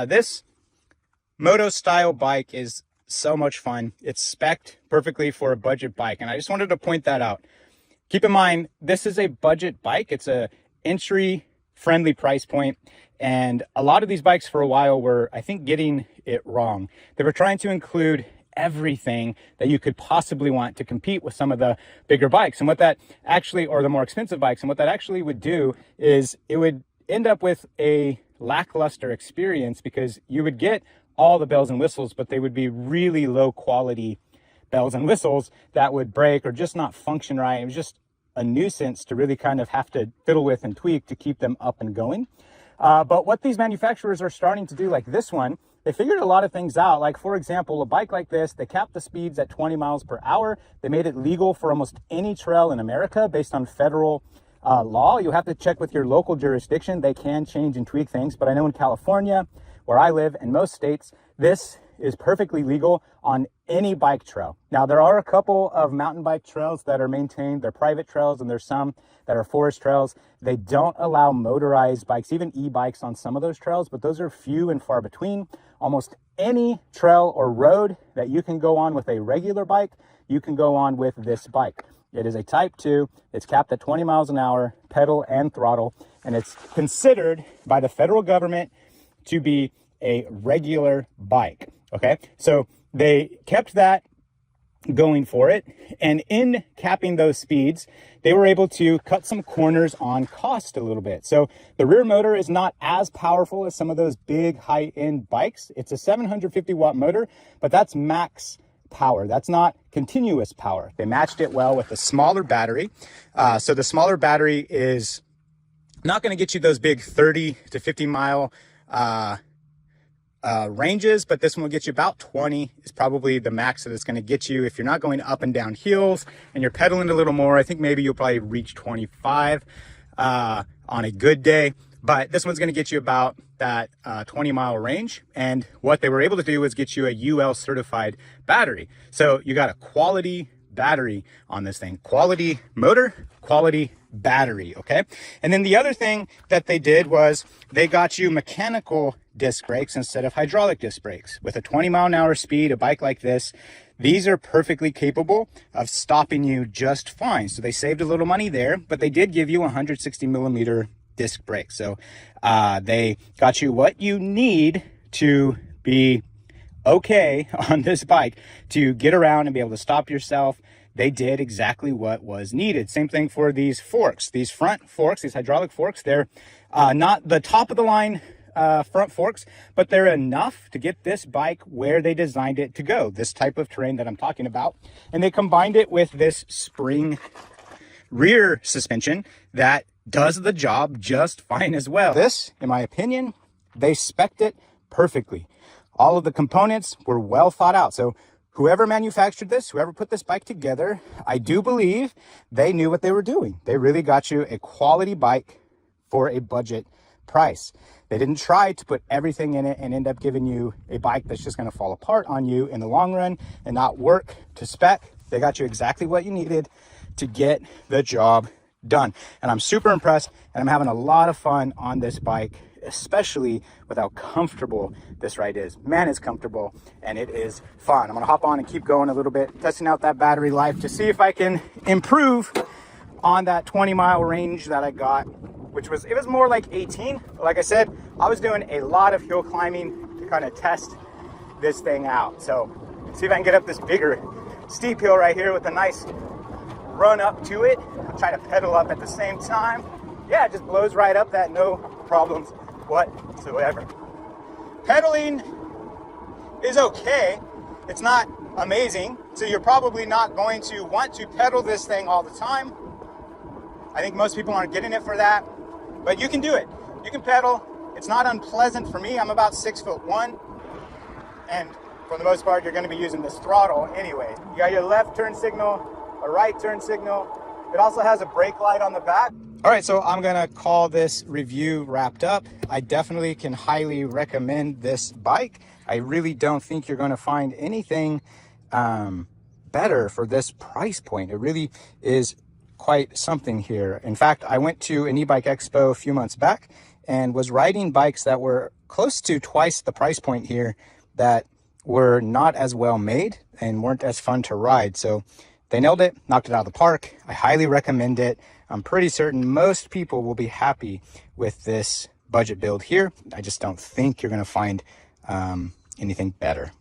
This moto style bike is so much fun. It's spec'd perfectly for a budget bike, and I just wanted to point that out. Keep in mind, this is a budget bike. It's a entry friendly price point, and a lot of these bikes for a while were, I think, getting it wrong. They were trying to include everything that you could possibly want to compete with some of the bigger bikes, and what that actually, or the more expensive bikes, and what that actually would do is it would end up with a lackluster experience, because you would get all the bells and whistles, but they would be really low quality bells and whistles that would break or just not function right. It was just a nuisance to really kind of have to fiddle with and tweak to keep them up and going. But what these manufacturers are starting to do, like this one, they figured a lot of things out. Like, for example, a bike like this, they capped the speeds at 20 miles per hour. They made it legal for almost any trail in America based on federal law. You have to check with your local jurisdiction. They can change and tweak things, but I know in California, where I live, and most states, this is perfectly legal on any bike trail. Now, there are a couple of mountain bike trails that are maintained. They're private trails, and there's some that are forest trails. They don't allow motorized bikes, even e-bikes, on some of those trails, but those are few and far between. Almost any trail or road that you can go on with a regular bike, you can go on with this bike. It is a Type 2. It's capped at 20 miles an hour, pedal and throttle, and it's considered by the federal government to be a regular bike. Okay, so they kept that going for it, and in capping those speeds, they were able to cut some corners on cost a little bit. So the rear motor is not as powerful as some of those big high-end bikes. It's a 750 watt motor, but that's max power. That's not continuous power. They matched it well with a smaller battery. So the smaller battery is not going to get you those big 30 to 50 mile ranges, but this one will get you about 20 is probably the max that it's going to get you. If you're not going up and down hills and you're pedaling a little more, I think maybe you'll probably reach 25 on a good day, but this one's going to get you about that 20-mile range. And what they were able to do was get you a UL certified battery. So you got a quality battery on this thing, quality motor, quality battery. Okay, and then the other thing that they did was they got you mechanical disc brakes instead of hydraulic disc brakes. With a 20-mile-an-hour speed, a bike like this, these are perfectly capable of stopping you just fine. So they saved a little money there, but they did give you 160 millimeter disc brakes. So they got you what you need to be okay on this bike to get around and be able to stop yourself. They did exactly what was needed. Same thing for these forks, these front forks, these hydraulic forks. They're not the top of the line front forks, but they're enough to get this bike where they designed it to go, this type of terrain that I'm talking about. And they combined it with this spring rear suspension that does the job just fine as well. This, in my opinion, they spec'd it perfectly. All of the components were well thought out. So whoever manufactured this, whoever put this bike together, I do believe they knew what they were doing. They really got you a quality bike for a budget price. They didn't try to put everything in it and end up giving you a bike that's just going to fall apart on you in the long run and not work to spec. They got you exactly what you needed to get the job done. And I'm super impressed, and I'm having a lot of fun on this bike, especially with how comfortable this ride is. Man, it's comfortable and it is fun. I'm gonna hop on and keep going a little bit, testing out that battery life to see if I can improve on that 20-mile range that I got, which was, it was more like 18. Like I said, I was doing a lot of hill climbing to kind of test this thing out. So see if I can get up this bigger steep hill right here with a nice run up to it. I'll try to pedal up at the same time. Yeah, it just blows right up that, no problems whatsoever. Pedaling is okay. It's not amazing, so you're probably not going to want to pedal this thing all the time. I think most people aren't getting it for that, but you can do it. You can pedal. It's not unpleasant for me. I'm about 6'1", and for the most part, you're going to be using this throttle anyway. You got your left turn signal, a right turn signal. It also has a brake light on the back. All right, so I'm gonna call this review wrapped up. I definitely can highly recommend this bike. I really don't think you're gonna find anything better for this price point. It really is quite something here. In fact, I went to an e-bike expo a few months back, and was riding bikes that were close to twice the price point here that were not as well made and weren't as fun to ride. So they nailed it, knocked it out of the park. I highly recommend it. I'm pretty certain most people will be happy with this budget build here. I just don't think you're going to find anything better.